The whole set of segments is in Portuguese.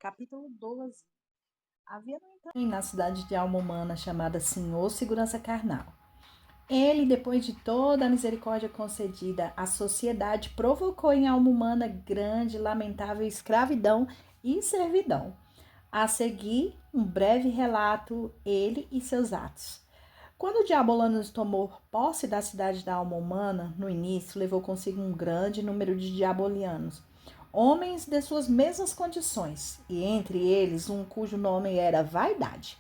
Capítulo 12. Havia, no entanto, na cidade de alma humana chamada Senhor Segurança Carnal. Ele, depois de toda a misericórdia concedida à sociedade, provocou em alma humana grande e lamentável escravidão e servidão. A seguir, um breve relato, ele e seus atos. Quando Diabolanos tomou posse da cidade da alma humana, no início levou consigo um grande número de diabolianos, homens de suas mesmas condições, e entre eles um cujo nome era Vaidade.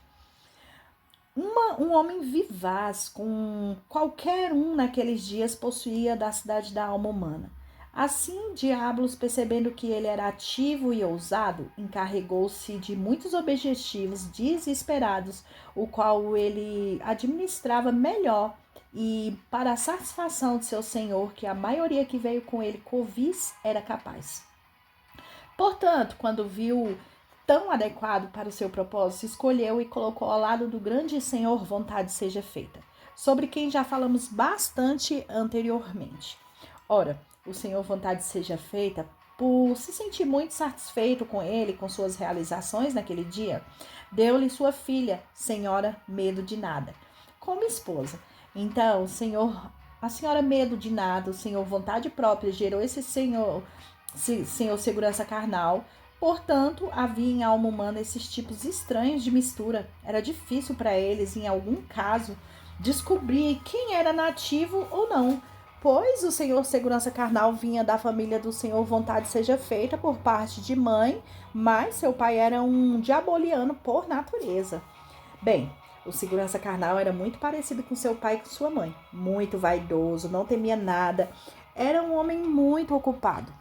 Um homem vivaz, com qualquer um naqueles dias possuía da cidade da alma humana. Assim, Diablos, percebendo que ele era ativo e ousado, encarregou-se de muitos objetivos desesperados, o qual ele administrava melhor e para a satisfação de seu senhor, que a maioria que veio com ele covis era capaz. Portanto, quando viu tão adequado para o seu propósito, escolheu e colocou ao lado do grande Senhor vontade seja feita, sobre quem já falamos bastante anteriormente. Ora, o Senhor vontade seja feita, por se sentir muito satisfeito com ele, com suas realizações naquele dia, deu-lhe sua filha, Senhora Medo de Nada, como esposa. Então, a Senhora Medo de Nada, o Senhor vontade própria, gerou esse Senhor segurança carnal. Portanto, havia em alma humana esses tipos estranhos de mistura. Era difícil para eles, em algum caso, descobrir quem era nativo ou não, pois o Senhor segurança carnal vinha da família do Senhor vontade seja feita por parte de mãe, mas seu pai era um diaboliano por natureza. Bem, o segurança carnal era muito parecido com seu pai e com sua mãe, muito vaidoso, não temia nada, era um homem muito ocupado,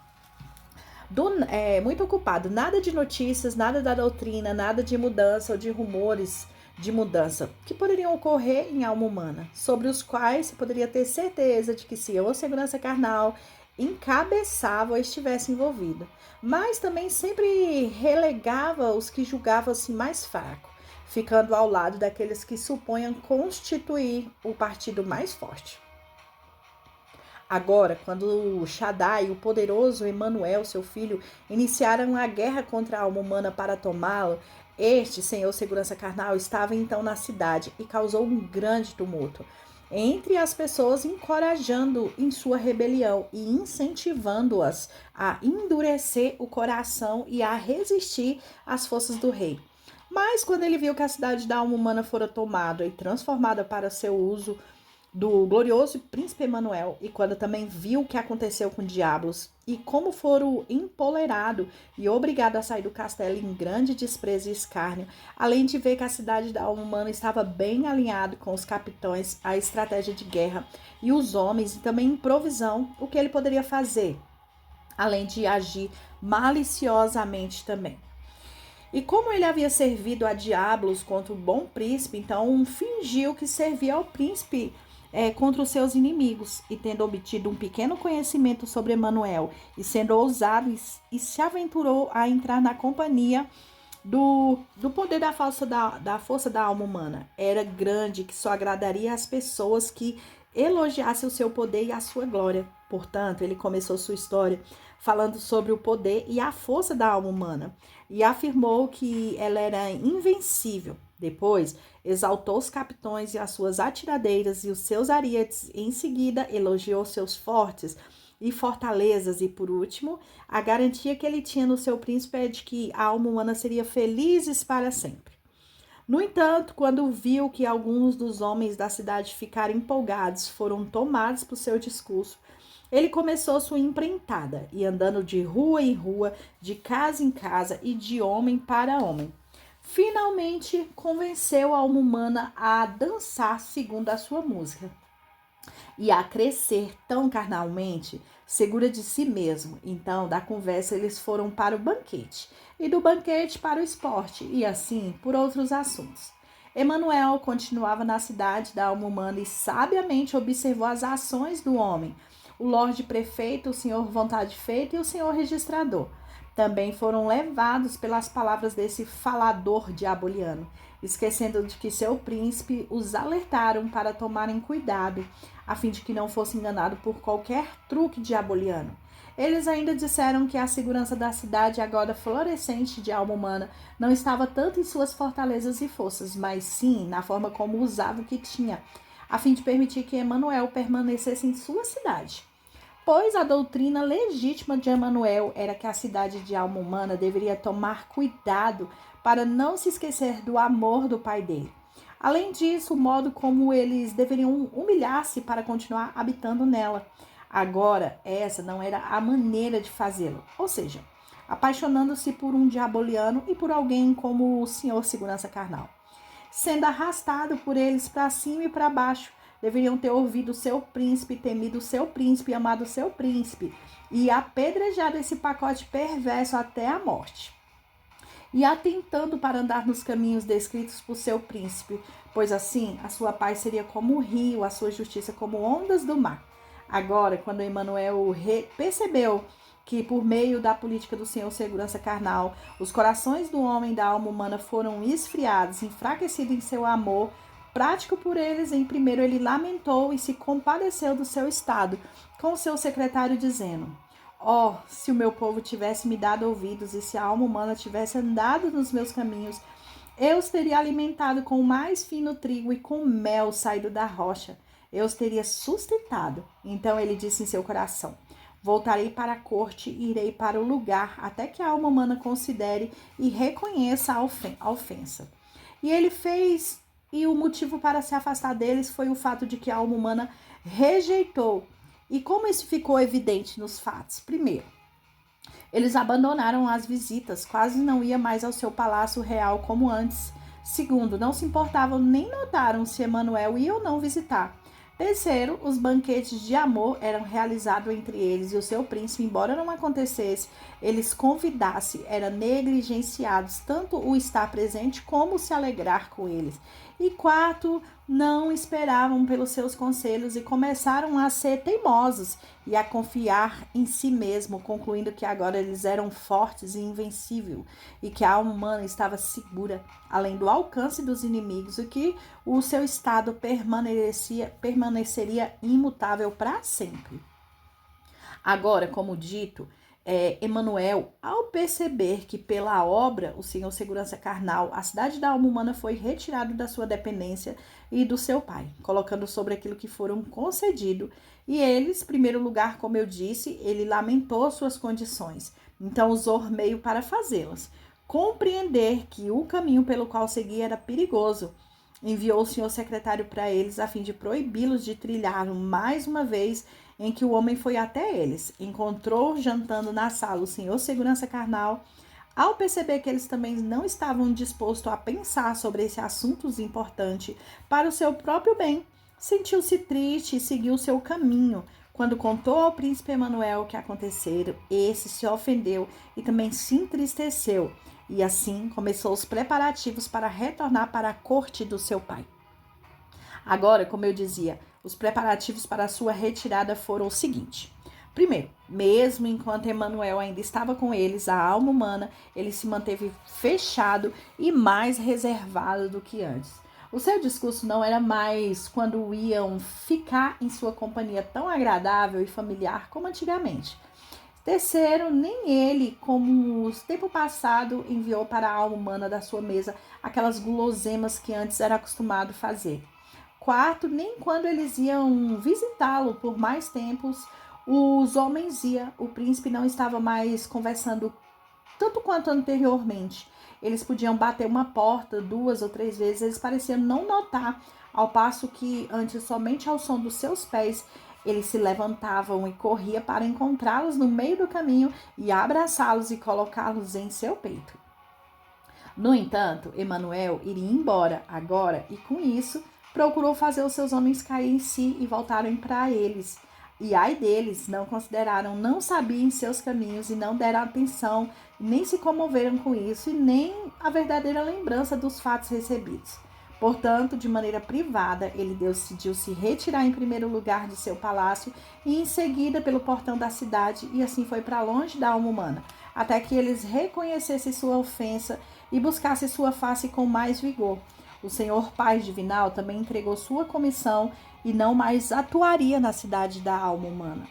nada de notícias, nada da doutrina, nada de mudança ou de rumores de mudança que poderiam ocorrer em alma humana, sobre os quais se poderia ter certeza de que se ou segurança carnal encabeçava ou estivesse envolvido, mas também sempre relegava os que julgavam-se mais fracos, ficando ao lado daqueles que suponham constituir o partido mais forte. Agora, quando Shaddai, o poderoso Emanuel, seu filho, iniciaram a guerra contra a alma humana para tomá-lo, este Senhor Segurança Carnal estava então na cidade e causou um grande tumulto entre as pessoas, encorajando em sua rebelião e incentivando-as a endurecer o coração e a resistir às forças do rei. Mas quando ele viu que a cidade da alma humana fora tomada e transformada para seu uso do glorioso príncipe Emanuel, e quando também viu o que aconteceu com Diablos e como foram empolerados e obrigados a sair do castelo em grande desprezo e escárnio, além de ver que a cidade da alma humana estava bem alinhado com os capitães, a estratégia de guerra e os homens, e também em provisão, o que ele poderia fazer, além de agir maliciosamente também. E como ele havia servido a Diablos contra o bom príncipe, então fingiu que servia ao príncipe contra os seus inimigos, e tendo obtido um pequeno conhecimento sobre Emanuel, e sendo ousado, e se aventurou a entrar na companhia do poder da força da alma humana. Era grande, que só agradaria às pessoas que elogiassem o seu poder e a sua glória. Portanto, ele começou sua história falando sobre o poder e a força da alma humana, e afirmou que ela era invencível. Depois, exaltou os capitões e as suas atiradeiras e os seus arietes. Em seguida, elogiou seus fortes e fortalezas. E, por último, a garantia que ele tinha no seu príncipe é de que a alma humana seria felizes para sempre. No entanto, quando viu que alguns dos homens da cidade ficaram empolgados, foram tomados por seu discurso, ele começou sua empreitada, e andando de rua em rua, de casa em casa e de homem para homem, finalmente convenceu a alma humana a dançar segundo a sua música e a crescer tão carnalmente, segura de si mesmo. Então, da conversa, eles foram para o banquete, e do banquete para o esporte, e assim por outros assuntos. Emanuel continuava na cidade da alma humana e sabiamente observou as ações do homem, o lorde prefeito, o senhor vontade feita e o senhor registrador. Também foram levados pelas palavras desse falador diaboliano, esquecendo de que seu príncipe os alertaram para tomarem cuidado, a fim de que não fosse enganado por qualquer truque diaboliano. Eles ainda disseram que a segurança da cidade, agora florescente de alma humana, não estava tanto em suas fortalezas e forças, mas sim na forma como usava o que tinha, a fim de permitir que Emanuel permanecesse em sua cidade. Pois a doutrina legítima de Emanuel era que a cidade de alma humana deveria tomar cuidado para não se esquecer do amor do pai dele. Além disso, o modo como eles deveriam humilhar-se para continuar habitando nela. Agora, essa não era a maneira de fazê-lo, ou seja, apaixonando-se por um diaboliano e por alguém como o senhor segurança carnal. Sendo arrastado por eles para cima e para baixo, deveriam ter ouvido seu príncipe, temido seu príncipe, amado seu príncipe, e apedrejado esse pacote perverso até a morte. E atentando para andar nos caminhos descritos por seu príncipe, pois assim a sua paz seria como o rio, a sua justiça como ondas do mar. Agora, quando Emanuel percebeu que por meio da política do Senhor segurança carnal, os corações do homem e da alma humana foram esfriados, enfraquecidos em seu amor prático por eles, em primeiro ele lamentou e se compadeceu do seu estado com o seu secretário, dizendo: ó, se o meu povo tivesse me dado ouvidos e se a alma humana tivesse andado nos meus caminhos, eu os teria alimentado com o mais fino trigo e com mel saído da rocha. Eu os teria sustentado. Então ele disse em seu coração: voltarei para a corte e irei para o lugar até que a alma humana considere e reconheça a ofensa. E ele fez, e o motivo para se afastar deles foi o fato de que a alma humana rejeitou. E como isso ficou evidente nos fatos? Primeiro, eles abandonaram as visitas, quase não ia mais ao seu palácio real como antes. Segundo, não se importavam nem notaram se Emanuel ia ou não visitar. Terceiro, os banquetes de amor eram realizados entre eles e o seu príncipe, embora não acontecesse, eles convidassem, eram negligenciados, tanto o estar presente como se alegrar com eles. E quarto, não esperavam pelos seus conselhos e começaram a ser teimosos e a confiar em si mesmo, concluindo que agora eles eram fortes e invencíveis e que a alma humana estava segura, além do alcance dos inimigos, e que o seu estado permaneceria imutável para sempre. Agora, como dito, Emanuel, ao perceber que pela obra, o Senhor segurança carnal, a cidade da alma humana foi retirada da sua dependência e do seu pai, colocando sobre aquilo que foram concedido, e eles, em primeiro lugar, como eu disse, ele lamentou suas condições, então usou meio para fazê-las. Compreender que o caminho pelo qual seguia era perigoso, enviou o senhor secretário para eles a fim de proibi-los de trilhar mais uma vez em que o homem foi até eles. Encontrou jantando na sala o senhor segurança carnal. Ao perceber que eles também não estavam dispostos a pensar sobre esse assunto importante para o seu próprio bem, sentiu-se triste e seguiu seu caminho. Quando contou ao príncipe Emanuel o que acontecera, esse se ofendeu e também se entristeceu. E assim começou os preparativos para retornar para a corte do seu pai. Agora, como eu dizia, os preparativos para a sua retirada foram o seguinte. Primeiro, mesmo enquanto Emanuel ainda estava com eles, a alma humana, ele se manteve fechado e mais reservado do que antes. O seu discurso não era mais quando iam ficar em sua companhia tão agradável e familiar como antigamente. Terceiro, nem ele, como o tempo passado, enviou para a alma humana da sua mesa aquelas guloseimas que antes era acostumado fazer. Quarto, nem quando eles iam visitá-lo por mais tempos, os homens iam. O príncipe não estava mais conversando tanto quanto anteriormente. Eles podiam bater uma porta 2 ou 3 vezes, eles pareciam não notar, ao passo que antes somente ao som dos seus pés eles se levantavam e corria para encontrá-los no meio do caminho e abraçá-los e colocá-los em seu peito. No entanto, Emanuel iria embora agora e com isso procurou fazer os seus homens cair em si e voltarem para eles. E ai deles, não consideraram, não sabiam em seus caminhos e não deram atenção, nem se comoveram com isso e nem a verdadeira lembrança dos fatos recebidos. Portanto, de maneira privada, ele decidiu se retirar em primeiro lugar de seu palácio e em seguida pelo portão da cidade, e assim foi para longe da alma humana, até que eles reconhecessem sua ofensa e buscassem sua face com mais vigor. O Senhor Pai Divinal também entregou sua comissão e não mais atuaria na cidade da alma humana.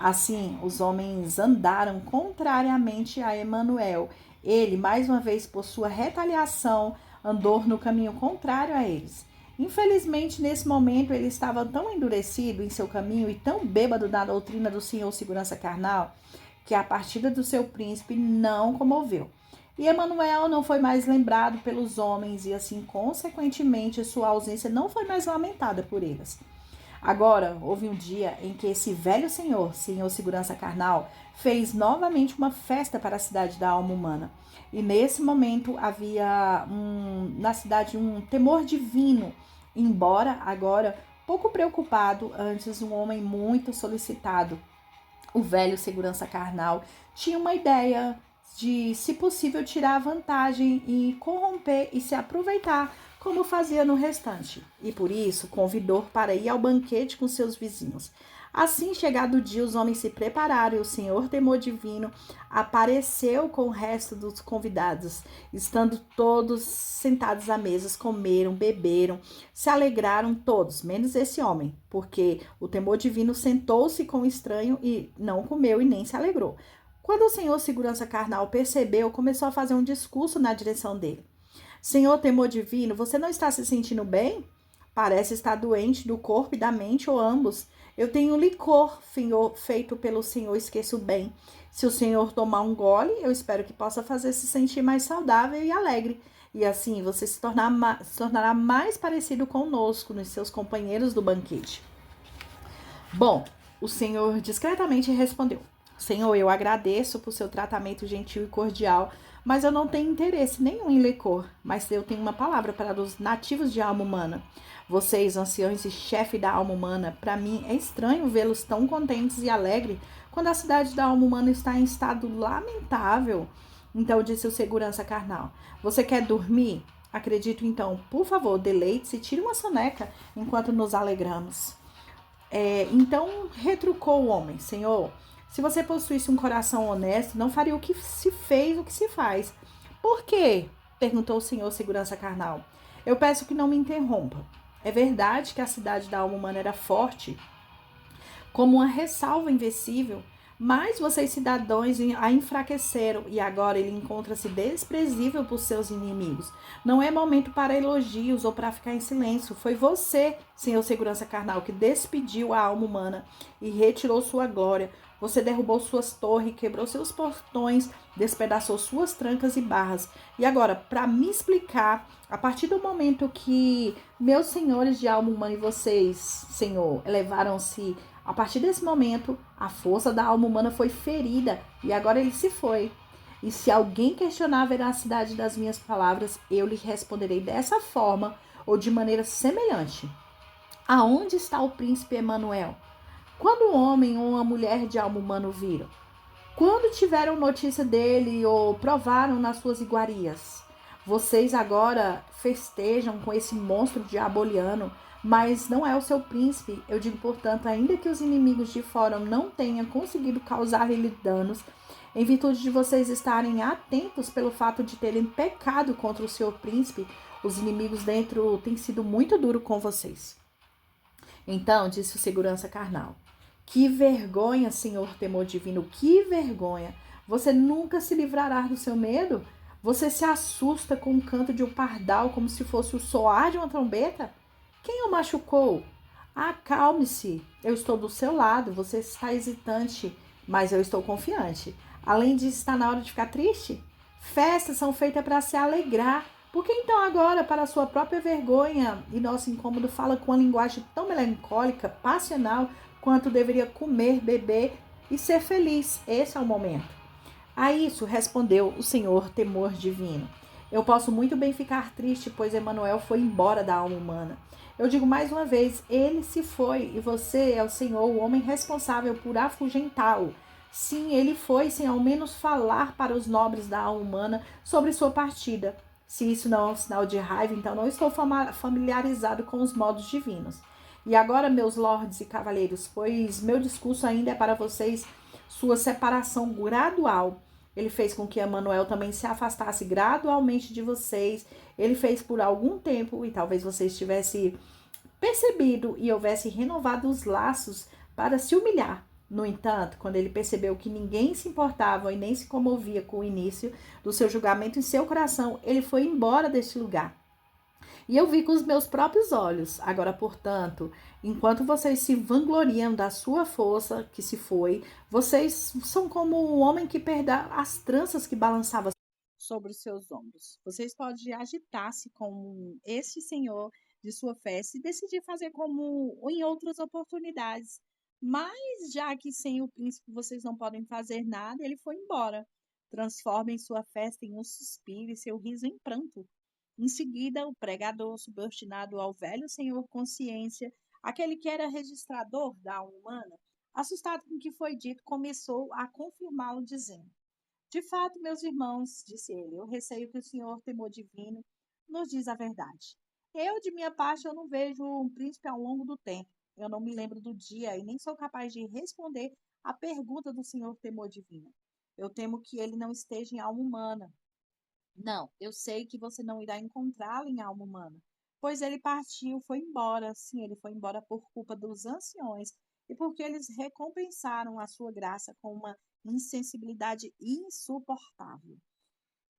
Assim, os homens andaram contrariamente a Emanuel. Ele, mais uma vez, por sua retaliação, andou no caminho contrário a eles. Infelizmente, nesse momento, ele estava tão endurecido em seu caminho e tão bêbado da doutrina do Senhor segurança carnal, que a partida do seu príncipe não comoveu. E Emanuel não foi mais lembrado pelos homens e, assim, consequentemente, sua ausência não foi mais lamentada por eles. Agora, houve um dia em que esse velho senhor segurança carnal, fez novamente uma festa para a cidade da alma humana. E nesse momento havia na cidade um temor divino, embora agora pouco preocupado, antes um homem muito solicitado. O velho segurança carnal tinha uma ideia de, se possível, tirar vantagem e corromper e se aproveitar, como fazia no restante, e por isso convidou para ir ao banquete com seus vizinhos. Assim, chegado o dia, os homens se prepararam e o Senhor temor divino apareceu com o resto dos convidados. Estando todos sentados à mesa, comeram, beberam, se alegraram todos, menos esse homem, porque o temor divino sentou-se com o estranho e não comeu e nem se alegrou. Quando o Senhor segurança carnal percebeu, começou a fazer um discurso na direção dele. Senhor temor divino, você não está se sentindo bem? Parece estar doente do corpo e da mente, ou ambos. Eu tenho licor feito pelo Senhor, esqueço bem. Se o Senhor tomar um gole, eu espero que possa fazer se sentir mais saudável e alegre. E assim você se tornará mais parecido conosco, nos seus companheiros do banquete. Bom, o Senhor discretamente respondeu. Senhor, eu agradeço por seu tratamento gentil e cordial, mas eu não tenho interesse nenhum em licor, mas eu tenho uma palavra para os nativos de alma humana. Vocês, anciões e chefe da alma humana, para mim é estranho vê-los tão contentes e alegres quando a cidade da alma humana está em estado lamentável. Então disse o segurança carnal, você quer dormir? Acredito então, por favor, deleite-se e tire uma soneca enquanto nos alegramos. Então retrucou o homem, Senhor, se você possuísse um coração honesto, não faria o que se fez, o que se faz. Por quê? Perguntou o Senhor segurança carnal. Eu peço que não me interrompa. É verdade que a cidade da alma humana era forte, como uma ressalva invencível, mas vocês cidadãos a enfraqueceram e agora ele encontra-se desprezível por seus inimigos. Não é momento para elogios ou para ficar em silêncio. Foi você, Senhor segurança carnal, que despediu a alma humana e retirou sua glória. Você derrubou suas torres, quebrou seus portões, despedaçou suas trancas e barras. E agora, para me explicar, a partir do momento que meus senhores de alma humana e vocês, Senhor, elevaram-se, a partir desse momento, a força da alma humana foi ferida e agora ele se foi. E se alguém questionar a veracidade das minhas palavras, eu lhe responderei dessa forma ou de maneira semelhante. Aonde está o príncipe Emanuel? Quando um homem ou uma mulher de alma humana o viram? Quando tiveram notícia dele ou provaram nas suas iguarias? Vocês agora festejam com esse monstro diaboliano, mas não é o seu príncipe. Eu digo, portanto, ainda que os inimigos de fora não tenham conseguido causar-lhe danos, em virtude de vocês estarem atentos pelo fato de terem pecado contra o seu príncipe, os inimigos dentro têm sido muito duros com vocês. Então, disse o segurança carnal, que vergonha, Senhor temor divino, que vergonha! Você nunca se livrará do seu medo? Você se assusta com o canto de um pardal como se fosse o soar de uma trombeta? Quem o machucou? Acalme-se, eu estou do seu lado, você está hesitante, mas eu estou confiante. Além disso, está na hora de ficar triste? Festas são feitas para se alegrar. Por que então agora, para sua própria vergonha e nosso incômodo, fala com uma linguagem tão melancólica, passional, quanto deveria comer, beber e ser feliz? Esse é o momento. A isso respondeu o Senhor temor divino. Eu posso muito bem ficar triste, pois Emanuel foi embora da alma humana. Eu digo mais uma vez, ele se foi e você é o Senhor, o homem responsável por afugentá-lo. Sim, ele foi, sem ao menos falar para os nobres da alma humana sobre sua partida. Se isso não é um sinal de raiva, então não estou familiarizado com os modos divinos. E agora, meus lordes e cavaleiros, pois meu discurso ainda é para vocês sua separação gradual. Ele fez com que Emanuel também se afastasse gradualmente de vocês. Ele fez por algum tempo, e talvez vocês tivessem percebido e houvesse renovado os laços para se humilhar. No entanto, quando ele percebeu que ninguém se importava e nem se comovia com o início do seu julgamento em seu coração, ele foi embora deste lugar. E eu vi com os meus próprios olhos. Agora, portanto, enquanto vocês se vangloriam da sua força que se foi, vocês são como um homem que perdeu as tranças que balançava sobre os seus ombros. Vocês podem agitar-se como este senhor de sua festa e decidir fazer como em outras oportunidades. Mas já que sem o príncipe vocês não podem fazer nada, ele foi embora. Transformem sua festa em um suspiro e seu riso em pranto. Em seguida, o pregador, subordinado ao velho senhor Consciência, aquele que era registrador da alma humana, assustado com o que foi dito, começou a confirmá-lo, dizendo: De fato, meus irmãos, disse ele, eu receio que o senhor temor divino nos diz a verdade. Eu, de minha parte, eu não vejo um príncipe ao longo do tempo. Eu não me lembro do dia e nem sou capaz de responder à pergunta do senhor temor divino. Eu temo que ele não esteja em alma humana. Não, eu sei que você não irá encontrá-lo em alma humana, pois ele partiu, foi embora. Sim, ele foi embora por culpa dos anciões e porque eles recompensaram a sua graça com uma insensibilidade insuportável.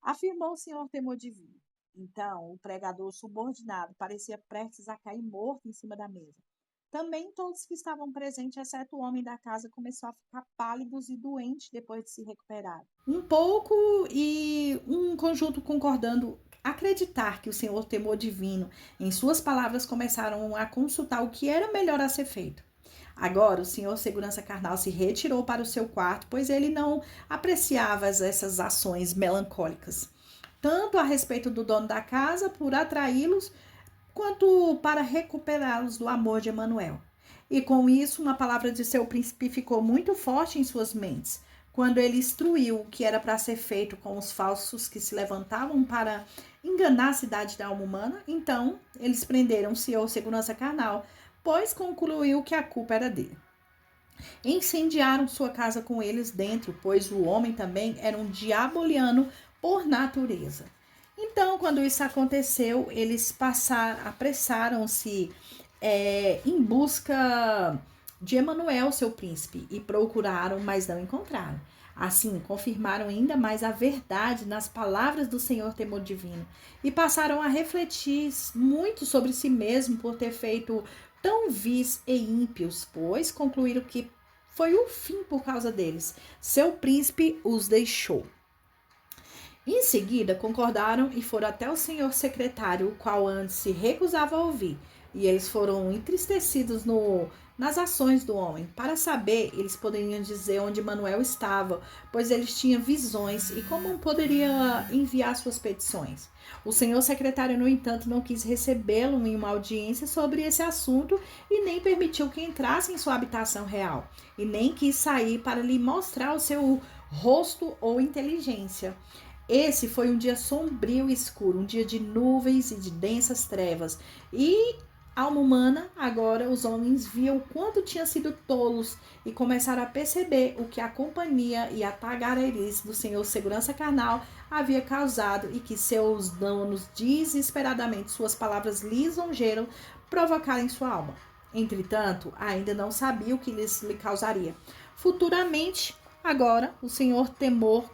Afirmou o senhor temor divino. Então, o pregador subordinado parecia prestes a cair morto em cima da mesa. Também todos que estavam presentes, exceto o homem da casa, começou a ficar pálidos e doentes depois de se recuperar. Um pouco e um conjunto concordando acreditar que o Senhor temor divino, em suas palavras, começaram a consultar o que era melhor a ser feito. Agora, o senhor segurança carnal se retirou para o seu quarto, pois ele não apreciava essas ações melancólicas, tanto a respeito do dono da casa, por atraí-los, quanto para recuperá-los do amor de Emanuel. E com isso, uma palavra de seu príncipe ficou muito forte em suas mentes, quando ele instruiu o que era para ser feito com os falsos que se levantavam para enganar a cidade da alma humana. Então, eles prenderam o senhor segurança carnal, pois concluiu que a culpa era dele. Incendiaram sua casa com eles dentro, pois o homem também era um diaboliano por natureza. Então, quando isso aconteceu, eles apressaram-se em busca de Emanuel, seu príncipe, e procuraram, mas não encontraram. Assim, confirmaram ainda mais a verdade nas palavras do Senhor temor divino e passaram a refletir muito sobre si mesmo por ter feito tão vis e ímpios, pois concluíram que foi o fim por causa deles. Seu príncipe os deixou. Em seguida, concordaram e foram até o senhor secretário, o qual antes se recusava a ouvir, e eles foram entristecidos nas ações do homem. Para saber, eles poderiam dizer onde Manuel estava, pois eles tinham visões e como poderia enviar suas petições. O senhor secretário, no entanto, não quis recebê-lo em uma audiência sobre esse assunto e nem permitiu que entrasse em sua habitação real, e nem quis sair para lhe mostrar o seu rosto ou inteligência. Esse foi um dia sombrio e escuro, um dia de nuvens e de densas trevas. E, alma humana, agora os homens viam quanto tinham sido tolos e começaram a perceber o que a companhia e a tagarelice do senhor segurança carnal havia causado e que seus donos desesperadamente, suas palavras lisonjeiras, provocaram em sua alma. Entretanto, ainda não sabia o que lhe causaria. Futuramente, agora, o senhor temor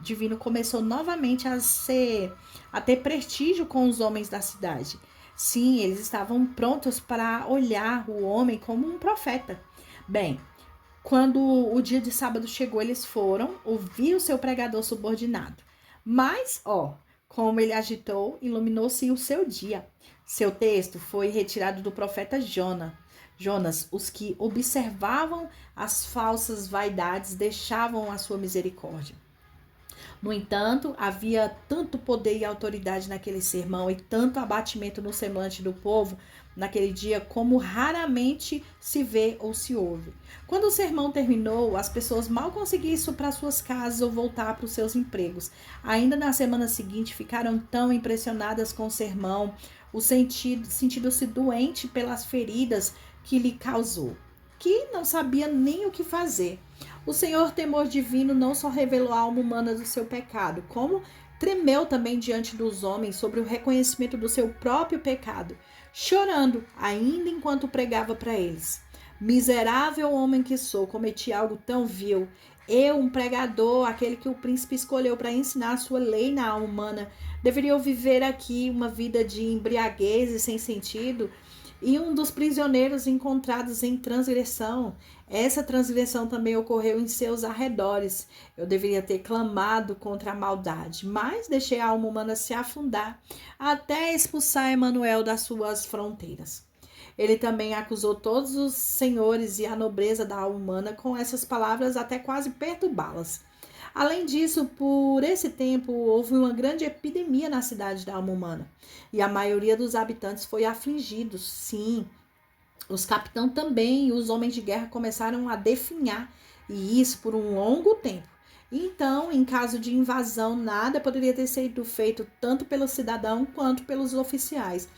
divino começou novamente a ter prestígio com os homens da cidade. Sim, eles estavam prontos para olhar o homem como um profeta. Bem, quando o dia de sábado chegou, eles foram ouvir o seu pregador subordinado. Mas, como ele agitou, iluminou-se o seu dia. Seu texto foi retirado do profeta Jonas, os que observavam as falsas vaidades deixavam a sua misericórdia. No entanto, havia tanto poder e autoridade naquele sermão e tanto abatimento no semblante do povo naquele dia como raramente se vê ou se ouve. Quando o sermão terminou, as pessoas mal conseguiam ir para suas casas ou voltar para os seus empregos. Ainda na semana seguinte, ficaram tão impressionadas com o sermão, sentindo-se doente pelas feridas que lhe causou, que não sabia nem o que fazer. O Senhor temor divino não só revelou a alma humana do seu pecado, como tremeu também diante dos homens sobre o reconhecimento do seu próprio pecado, chorando ainda enquanto pregava para eles. Miserável homem que sou, cometi algo tão vil. Eu, um pregador, aquele que o príncipe escolheu para ensinar a sua lei na alma humana, deveria viver aqui uma vida de embriaguez e sem sentido? E um dos prisioneiros encontrados em transgressão. Essa transgressão também ocorreu em seus arredores. Eu deveria ter clamado contra a maldade, mas deixei a alma humana se afundar até expulsar Emanuel das suas fronteiras. Ele também acusou todos os senhores e a nobreza da alma humana com essas palavras até quase perturbá-las. Além disso, por esse tempo, houve uma grande epidemia na cidade da alma humana, e a maioria dos habitantes foi afligidos. Sim, os capitães também e os homens de guerra começaram a definhar, e isso por um longo tempo. Então, em caso de invasão, nada poderia ter sido feito tanto pelo cidadão quanto pelos oficiais.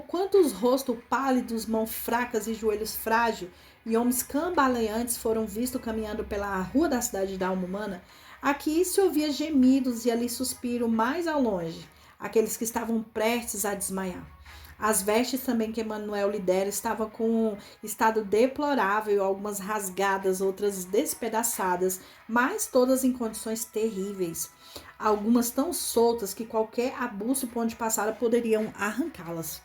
Quantos rostos pálidos, mãos fracas e joelhos frágeis e homens cambaleantes foram vistos caminhando pela rua da cidade da alma humana? Aqui se ouvia gemidos e ali suspiro mais ao longe, aqueles que estavam prestes a desmaiar. As vestes também que Emanuel lidera estavam com um estado deplorável, algumas rasgadas, outras despedaçadas, mas todas em condições terríveis. Algumas tão soltas que qualquer abuso por onde passara poderiam arrancá-las.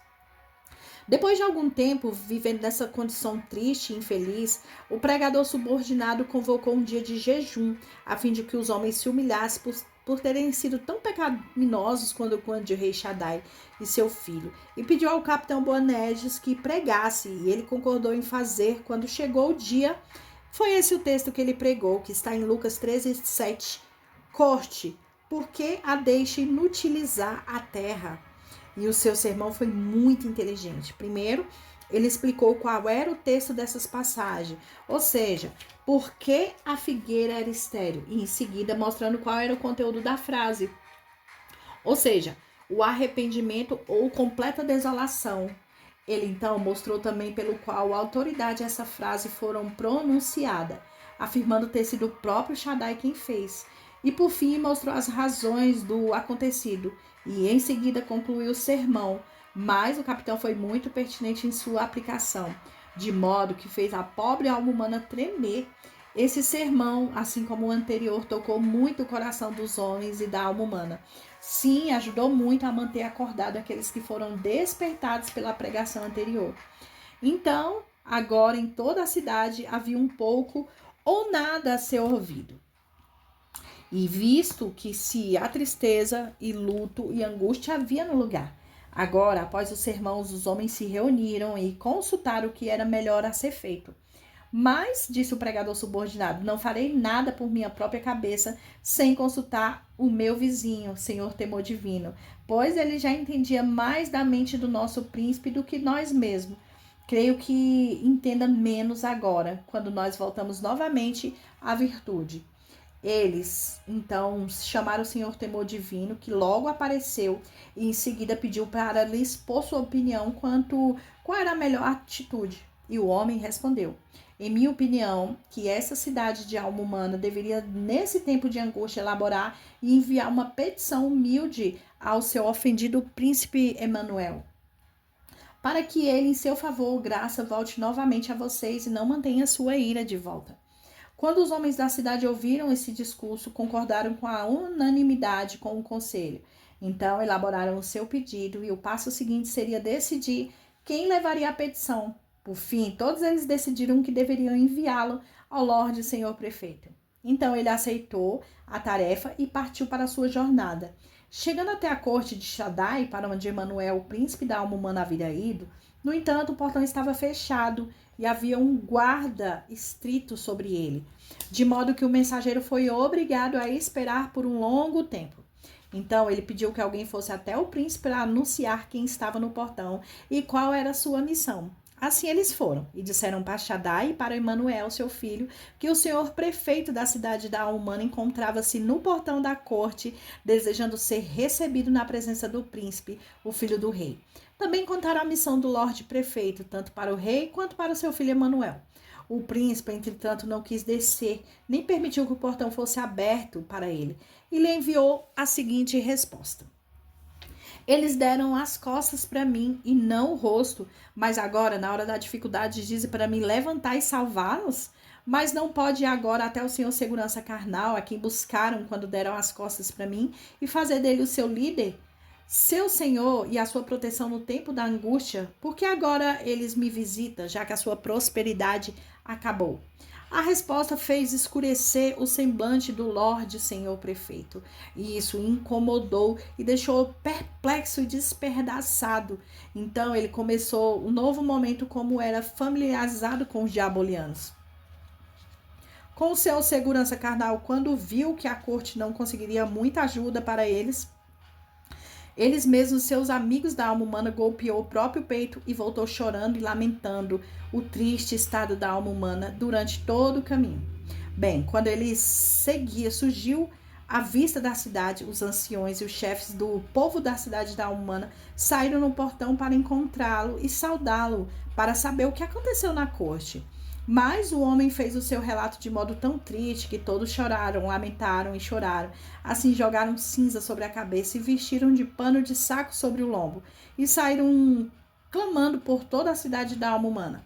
Depois de algum tempo, vivendo nessa condição triste e infeliz, o pregador subordinado convocou um dia de jejum, a fim de que os homens se humilhassem por terem sido tão pecaminosos quando o rei Shaddai e seu filho, e pediu ao capitão Boanerges que pregasse, e ele concordou em fazer. Quando chegou o dia, foi esse o texto que ele pregou, que está em Lucas 13:7. Corte, porque a deixa inutilizar a terra. E o seu sermão foi muito inteligente. Primeiro, ele explicou qual era o texto dessas passagens, ou seja, por que a figueira era estéril, e em seguida mostrando qual era o conteúdo da frase, ou seja, o arrependimento ou completa desolação. Ele então mostrou também pelo qual a autoridade essa frase foram pronunciada, afirmando ter sido o próprio Shaddai quem fez. E por fim mostrou as razões do acontecido e em seguida concluiu o sermão, mas o capitão foi muito pertinente em sua aplicação, de modo que fez a pobre alma humana tremer. Esse sermão, assim como o anterior, tocou muito o coração dos homens e da alma humana. Sim, ajudou muito a manter acordado aqueles que foram despertados pela pregação anterior. Então, agora em toda a cidade havia um pouco ou nada a ser ouvido. E visto que se a tristeza e luto e angústia havia no lugar. Agora, após o sermão, os homens se reuniram e consultaram o que era melhor a ser feito. Mas, disse o pregador subordinado, não farei nada por minha própria cabeça sem consultar o meu vizinho, Senhor temor divino, pois ele já entendia mais da mente do nosso príncipe do que nós mesmos. Creio que entenda menos agora, quando nós voltamos novamente à virtude. Eles, então, chamaram o Senhor temor divino, que logo apareceu e em seguida pediu para lhe expor sua opinião quanto qual era a melhor atitude. E o homem respondeu: em minha opinião, que essa cidade de alma humana deveria, nesse tempo de angústia, elaborar e enviar uma petição humilde ao seu ofendido príncipe Emanuel, para que ele, em seu favor, graça, volte novamente a vocês e não mantenha sua ira de volta. Quando os homens da cidade ouviram esse discurso, concordaram com a unanimidade com o conselho. Então, elaboraram o seu pedido e o passo seguinte seria decidir quem levaria a petição. Por fim, todos eles decidiram que deveriam enviá-lo ao Lorde Senhor Prefeito. Então, ele aceitou a tarefa e partiu para a sua jornada. Chegando até a corte de Shaddai, para onde Emanuel, o príncipe da alma humana, havia ido, no entanto, o portão estava fechado e havia um guarda estrito sobre ele, de modo que o mensageiro foi obrigado a esperar por um longo tempo. Então, ele pediu que alguém fosse até o príncipe para anunciar quem estava no portão e qual era a sua missão. Assim eles foram e disseram para Shaddai e para Emanuel, seu filho, que o senhor prefeito da cidade da alma humana encontrava-se no portão da corte, desejando ser recebido na presença do príncipe, o filho do rei. Também contaram a missão do Lorde Prefeito, tanto para o rei quanto para o seu filho Emanuel. O príncipe, entretanto, não quis descer, nem permitiu que o portão fosse aberto para ele, e lhe enviou a seguinte resposta: Eles deram as costas para mim e não o rosto, mas agora, na hora da dificuldade, dizem para mim levantar e salvá-los? Mas não pode ir agora até o Senhor segurança carnal, a quem buscaram quando deram as costas para mim, e fazer dele o seu líder? Seu Senhor e a sua proteção no tempo da angústia, porque agora eles me visitam, já que a sua prosperidade acabou. A resposta fez escurecer o semblante do Lorde Senhor Prefeito, e isso o incomodou e deixou perplexo e despedaçado. Então ele começou um novo momento como era familiarizado com os diabolianos. Com seu segurança carnal, quando viu que a corte não conseguiria muita ajuda para eles mesmos, seus amigos da alma humana, golpeou o próprio peito e voltou chorando e lamentando o triste estado da alma humana durante todo o caminho. Bem, quando ele seguia, surgiu à vista da cidade, os anciões e os chefes do povo da cidade da alma humana saíram no portão para encontrá-lo e saudá-lo, para saber o que aconteceu na corte. Mas o homem fez o seu relato de modo tão triste que todos choraram, lamentaram e choraram. Assim jogaram cinza sobre a cabeça e vestiram de pano de saco sobre o lombo e saíram clamando por toda a cidade da alma humana.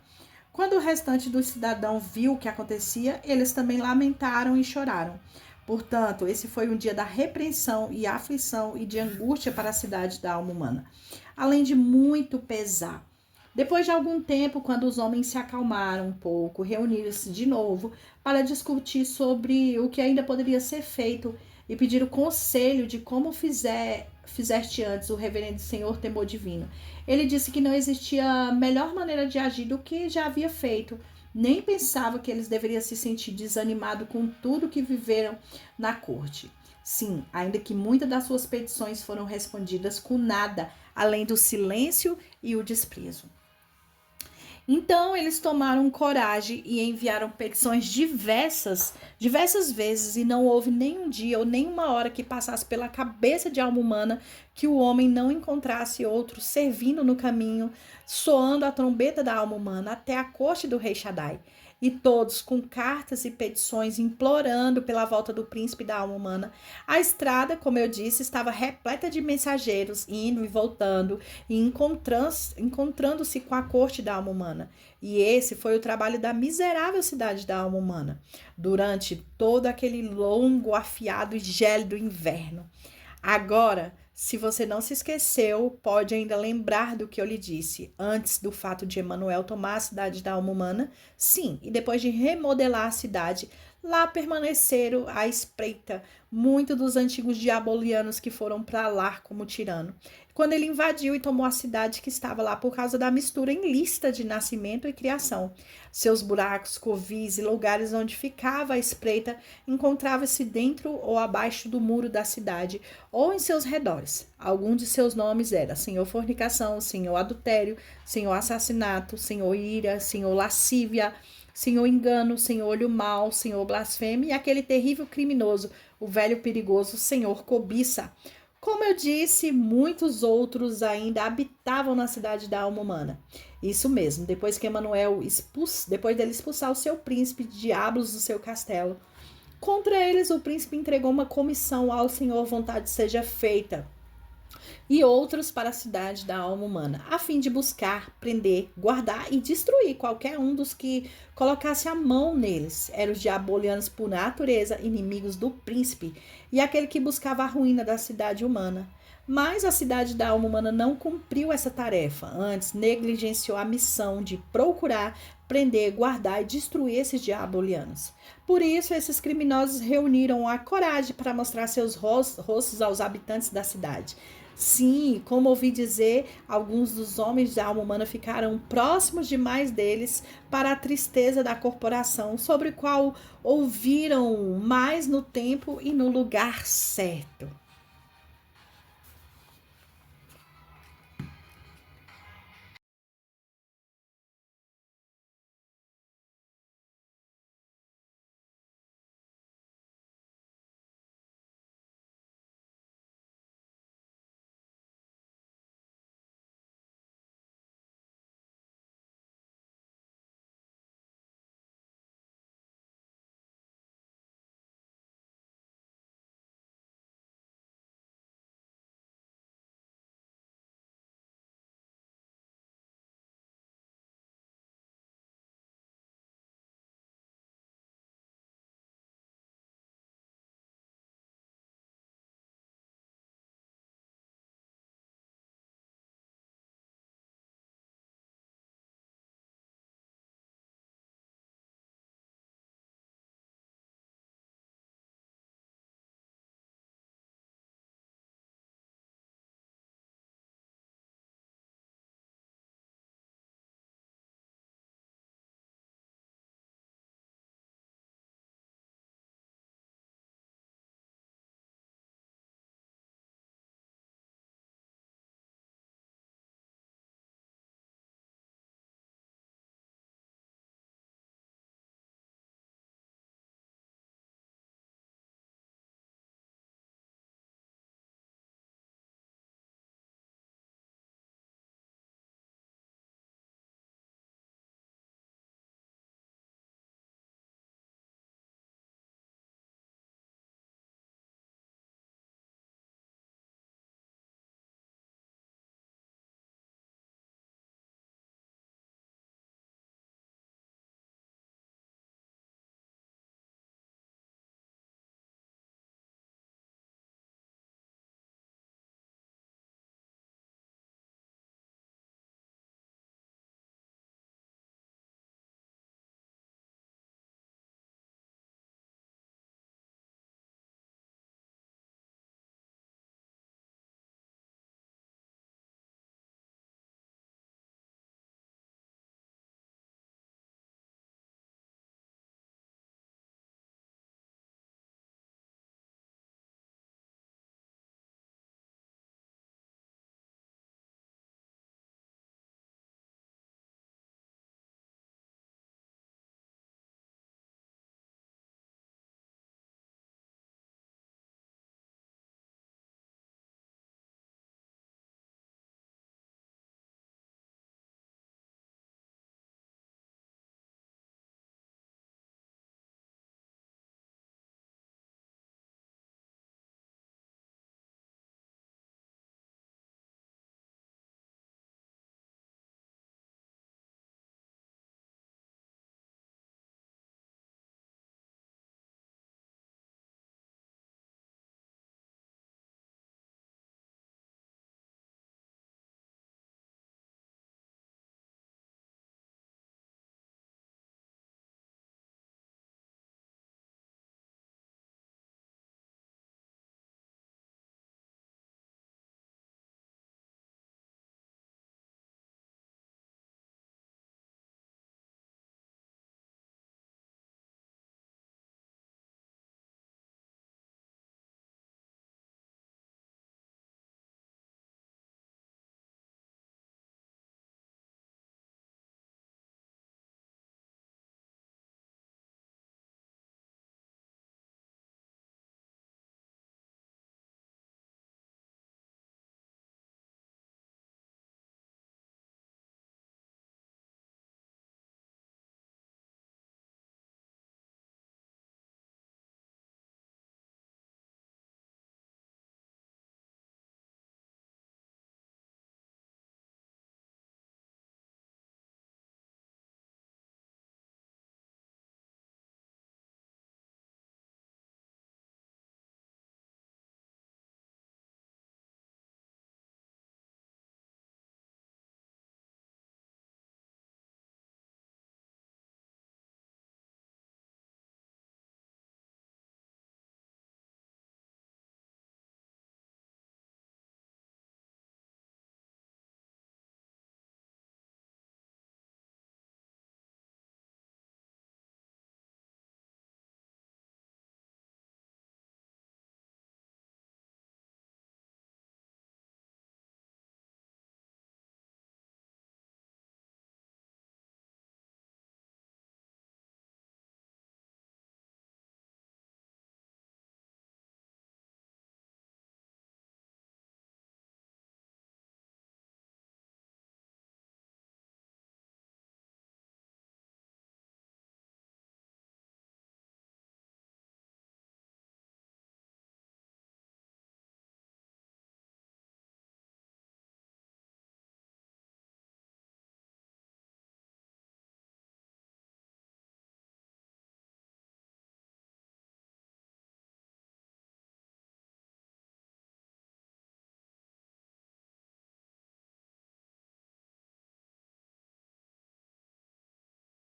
Quando o restante dos cidadãos viu o que acontecia, eles também lamentaram e choraram. Portanto, esse foi um dia da repreensão e aflição e de angústia para a cidade da alma humana, além de muito pesar. Depois de algum tempo, quando os homens se acalmaram um pouco, reuniram-se de novo para discutir sobre o que ainda poderia ser feito e pedir o conselho de como fizeste antes o reverendo senhor temor divino. Ele disse que não existia melhor maneira de agir do que já havia feito. Nem pensava que eles deveriam se sentir desanimados com tudo que viveram na corte. Sim, ainda que muitas das suas petições foram respondidas com nada, além do silêncio e o desprezo. Então eles tomaram coragem e enviaram petições diversas vezes, e não houve nenhum dia ou nenhuma hora que passasse pela cabeça de alma humana que o homem não encontrasse outro servindo no caminho, soando a trombeta da alma humana até a corte do rei Shaddai. E todos com cartas e petições implorando pela volta do príncipe da alma humana. A estrada, como eu disse, estava repleta de mensageiros indo e voltando e encontrando-se com a corte da alma humana. E esse foi o trabalho da miserável cidade da alma humana durante todo aquele longo, afiado e gélido inverno. Agora, se você não se esqueceu, pode ainda lembrar do que eu lhe disse antes do fato de Emanuel tomar a cidade da alma humana. Sim, e depois de remodelar a cidade, lá permaneceram à espreita muitos dos antigos diabolianos que foram para lá como tirano. Quando ele invadiu e tomou a cidade que estava lá por causa da mistura ilícita de nascimento e criação. Seus buracos, covis e lugares onde ficava a espreita encontrava-se dentro ou abaixo do muro da cidade ou em seus redores. Alguns de seus nomes eram Senhor Fornicação, Senhor Adultério, Senhor Assassinato, Senhor Ira, Senhor Lascívia, Senhor Engano, Senhor Olho Mau, Senhor Blasfêmia e aquele terrível criminoso, o velho perigoso Senhor Cobiça. Como eu disse, muitos outros ainda habitavam na cidade da alma humana. Isso mesmo, depois que Emanuel depois dele expulsar o seu príncipe diabos do seu castelo. Contra eles, o príncipe entregou uma comissão ao Senhor, vontade seja feita, e outros para a cidade da alma humana, a fim de buscar, prender, guardar e destruir qualquer um dos que colocasse a mão neles. Eram os diabolianos por natureza, inimigos do príncipe, e aquele que buscava a ruína da cidade humana. Mas a cidade da alma humana não cumpriu essa tarefa, antes negligenciou a missão de procurar, prender, guardar e destruir esses diabolianos. Por isso, esses criminosos reuniram a coragem para mostrar seus rostos aos habitantes da cidade. Sim, como ouvi dizer, alguns dos homens da alma humana ficaram próximos demais deles para a tristeza da corporação, sobre o qual ouviram mais no tempo e no lugar certo.